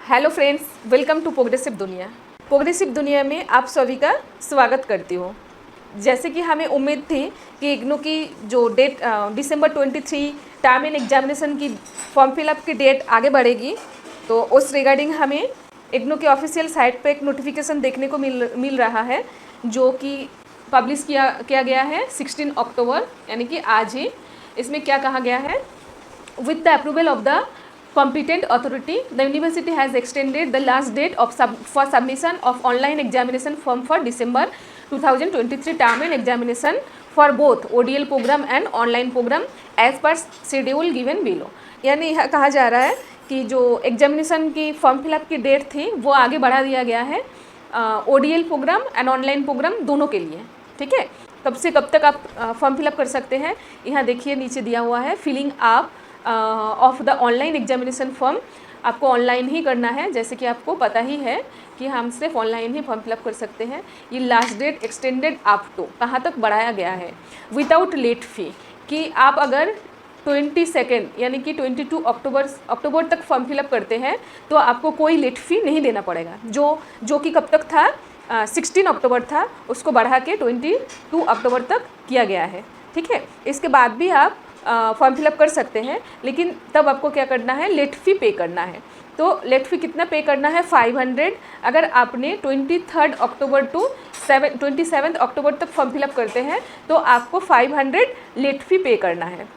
Hello friends, welcome to progressive दुनिया। Progressive दुनिया में आप सभी का स्वागत करती हूँ। जैसे कि हमें उम्मीद थी कि इग्नू की जो date December 23 term end examination की फॉर्म फिलअप की डेट आगे बढ़ेगी, तो उस रिगार्डिंग हमें इग्नू के ऑफिशियल साइट पे एक नोटिफिकेशन देखने को मिल रहा है, जो कि पब्लिश किया गया है 16 अक्टूबर, यानी कि आज ही। इसमें क्या कहा गया है? With the approval of the competent authority, the university has extended the last date for submission of online examination form for December 2023 term and examination for both ODL program and online program as per schedule given below। यानी यह कहा जा रहा है कि जो examination की form fill up की डेट थी वो आगे बढ़ा दिया गया है ODL program and online program दोनों के लिए। ठीक है, कब से कब तक आप फॉर्म फिलअप कर सकते हैं? यहाँ देखिए नीचे दिया हुआ है, filling up of the online examination form. आपको ऑनलाइन ही करना है, जैसे कि आपको पता ही है कि हम सिर्फ ऑनलाइन ही फॉर्म फिलअप कर सकते हैं। ये last date extended up to कहाँ तक बढ़ाया गया है? विदाउट लेट फी, कि आप अगर 22 यानी कि 22 अक्टूबर तक फॉर्म फिलअप करते हैं तो आपको कोई लेट फी नहीं देना पड़ेगा। जो कि कब तक था, 16 अक्टूबर था, उसको बढ़ा के 22 अक्टूबर तक किया गया है। ठीक है, इसके बाद भी आप फॉर्म फिलअप कर सकते हैं, लेकिन तब आपको क्या करना है? लेट फ़ी पे करना है। तो लेट फ़ी कितना पे करना है? 500। अगर आपने 23 अक्टूबर टू 27 अक्टूबर तक फॉर्म फिलअप करते हैं तो आपको 500 लेट फ़ी पे करना है।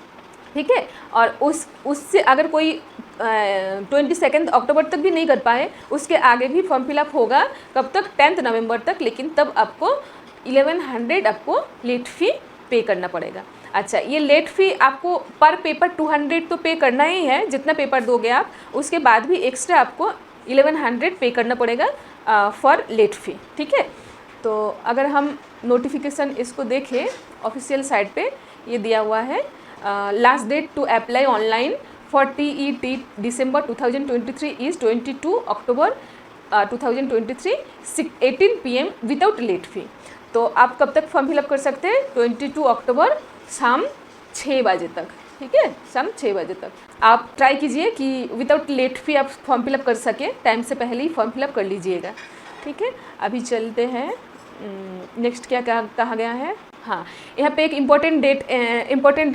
ठीक है, और उससे अगर कोई 22 अक्टूबर तक भी नहीं कर पाए, उसके आगे भी फॉर्म फिलअप होगा। कब तक? 10 नवंबर तक, लेकिन तब आपको 1100 आपको लेट फ़ी पे करना पड़ेगा। अच्छा, ये लेट फ़ी आपको पर पेपर 200 तो पे करना ही है, जितना पेपर दोगे आप, उसके बाद भी एक्स्ट्रा आपको 1100 पे करना पड़ेगा फॉर लेट फ़ी। ठीक है, तो अगर हम नोटिफिकेशन इसको देखें, ऑफिशियल साइट पे ये दिया हुआ है, last date to apply online for TET December 2023 is 22 October 2023 18 PM without late fee. तो आप कब तक फॉर्म फिलअप कर सकते हैं? 22 अक्टूबर शाम 6 बजे तक। ठीक है, शाम 6 बजे तक आप ट्राई कीजिए कि विदाउट लेट फ़ी आप फॉर्म फिलअप कर सकें। टाइम से पहले ही फॉर्म फिलअप कर लीजिएगा। ठीक है, अभी चलते हैं नेक्स्ट। क्या कहा गया है? हाँ, यहाँ पे एक इम्पोर्टेंट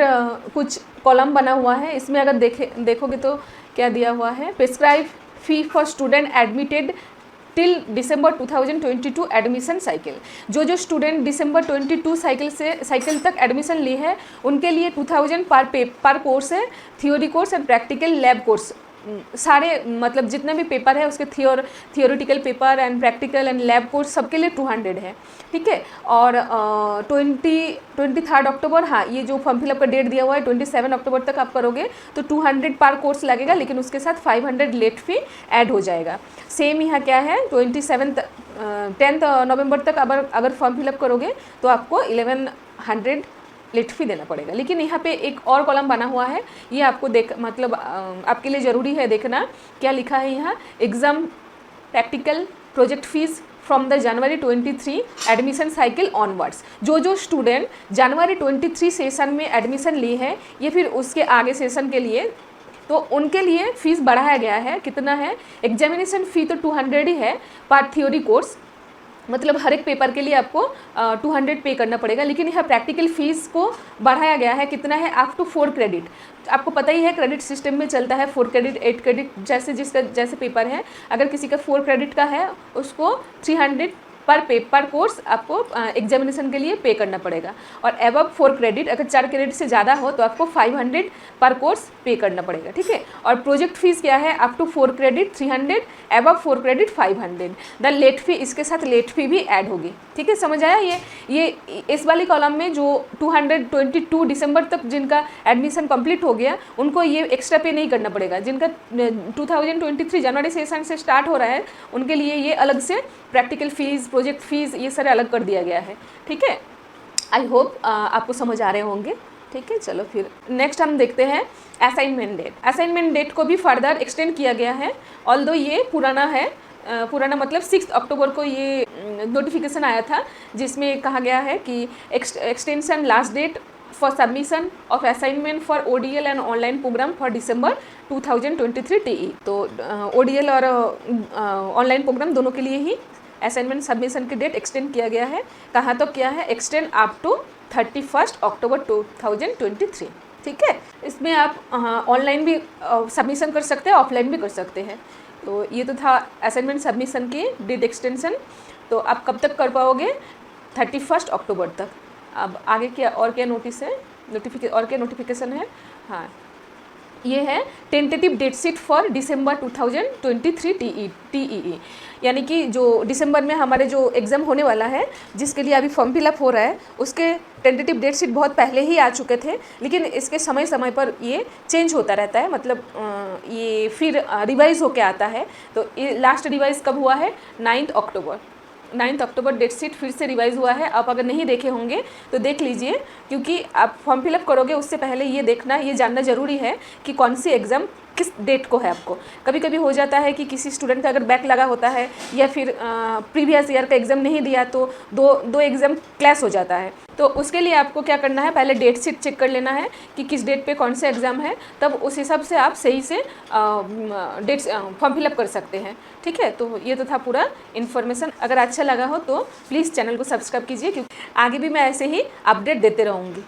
कुछ कॉलम बना हुआ है। इसमें अगर देखोगे तो क्या दिया हुआ है? Prescribe fee for student admitted till December 2022 admission cycle. जो स्टूडेंट दिसंबर 22 साइकिल तक एडमिशन ली है, उनके लिए 2000 पर कोर्स है। Theory course and practical lab course सारे, मतलब जितने भी पेपर है उसके theoretical paper and practical and lab course सबके लिए 200 है। ठीक है, और 23 अक्टूबर, हाँ, ये जो फॉर्म फिलअप का डेट दिया हुआ है 27 अक्टूबर तक आप करोगे तो 200 पर कोर्स लगेगा, लेकिन उसके साथ 500 लेट फी ऐड हो जाएगा। सेम यहाँ क्या है? 10 नवंबर तक अगर फॉर्म फिलअप करोगे तो आपको 1100 लेट फी देना पड़ेगा। लेकिन यहाँ पे एक और कॉलम बना हुआ है, ये आपको मतलब आपके लिए ज़रूरी है देखना। क्या लिखा है यहाँ? Exam practical project fees from the January 23 admission cycle onwards. जो स्टूडेंट जनवरी 23 सेशन में एडमिशन ली है या फिर उसके आगे सेशन के लिए, तो उनके लिए फ़ीस बढ़ाया गया है। कितना है? एग्जामिनेशन फ़ी तो 200 ही है पर थ्योरी कोर्स, मतलब हर एक पेपर के लिए आपको 200 पे करना पड़ेगा। लेकिन यह प्रैक्टिकल फ़ीस को बढ़ाया गया है। कितना है? Up to 4 credit. आपको पता ही है क्रेडिट सिस्टम में चलता है, 4 क्रेडिट 8 क्रेडिट, जैसे पेपर है। अगर किसी का 4 क्रेडिट का है, उसको 300 पर कोर्स आपको एग्जामिनेशन के लिए पे करना पड़ेगा। और एबव 4 क्रेडिट, अगर 4 क्रेडिट से ज़्यादा हो तो आपको 500 पर कोर्स पे करना पड़ेगा। ठीक है, और प्रोजेक्ट फीस क्या है? Up to 4 credit 300, above 4 credit 500। The late fee, इसके साथ लेट फी भी ऐड होगी। ठीक है, समझ आया? ये इस वाली कॉलम में जो 222 दिसंबर तक जिनका एडमिशन कंप्लीट हो गया, उनको ये एक्स्ट्रा पे नहीं करना पड़ेगा। जिनका 2023 जनवरी सेशन से स्टार्ट हो रहा है, उनके लिए ये अलग से प्रैक्टिकल फ़ीस, प्रोजेक्ट फ़ीस, ये सारे अलग कर दिया गया है। ठीक है, आई होप आपको समझ आ रहे होंगे। ठीक है, चलो फिर नेक्स्ट हम देखते हैं असाइनमेंट डेट। असाइनमेंट डेट को भी फर्दर एक्सटेंड किया गया है, ऑल्दो ये पुराना है। पुराना मतलब 6 अक्टूबर को ये नोटिफिकेशन आया था, जिसमें कहा गया है कि extension last date for submission of assignment for ODL and online program for December 2023 TE। तो ODL और ऑनलाइन प्रोग्राम दोनों के लिए ही असाइनमेंट सबमिशन की डेट एक्सटेंड किया गया है। कहाँ तक किया है? एक्सटेंड अप टू 31 अक्टूबर 2023। ठीक है, इसमें आप ऑनलाइन भी सबमिशन कर सकते हैं, ऑफलाइन भी कर सकते हैं। तो ये तो था असाइनमेंट सबमिशन की डेट एक्सटेंशन। तो आप कब तक कर पाओगे? 31 अक्टूबर तक। अब आगे क्या और क्या नोटिस है, नोटिफिकेशन है? हाँ, ये है tentative date sheet for December 2023 TEE, यानी कि जो दिसंबर में हमारे जो एग्ज़ाम होने वाला है, जिसके लिए अभी फॉर्म फिलअप हो रहा है, उसके टेंटेटिव डेट शीट बहुत पहले ही आ चुके थे, लेकिन इसके समय समय पर ये चेंज होता रहता है, मतलब ये फिर रिवाइज़ होके आता है। तो ये लास्ट रिवाइज़ कब हुआ है? 9 अक्टूबर डेट शीट फिर से रिवाइज़ हुआ है। आप अगर नहीं देखे होंगे तो देख लीजिए, क्योंकि आप फॉर्म फिलअप करोगे उससे पहले ये देखना, ये जानना ज़रूरी है कि कौन सी एग्ज़ाम किस डेट को है आपको। कभी कभी हो जाता है कि किसी स्टूडेंट का अगर बैक लगा होता है या फिर प्रीवियस ईयर का एग्ज़ाम नहीं दिया तो दो एग्ज़ाम क्लैश हो जाता है। तो उसके लिए आपको क्या करना है? पहले डेट शीट चेक कर लेना है कि किस डेट पे कौन सा एग्ज़ाम है, तब उस हिसाब से आप सही से डेट फॉर्म फिलअप कर सकते हैं। ठीक है, तो ये तो था पूरा इन्फॉर्मेशन। अगर अच्छा लगा हो तो प्लीज़ चैनल को सब्सक्राइब कीजिए, क्योंकि आगे भी मैं ऐसे ही अपडेट देते रहूँगी।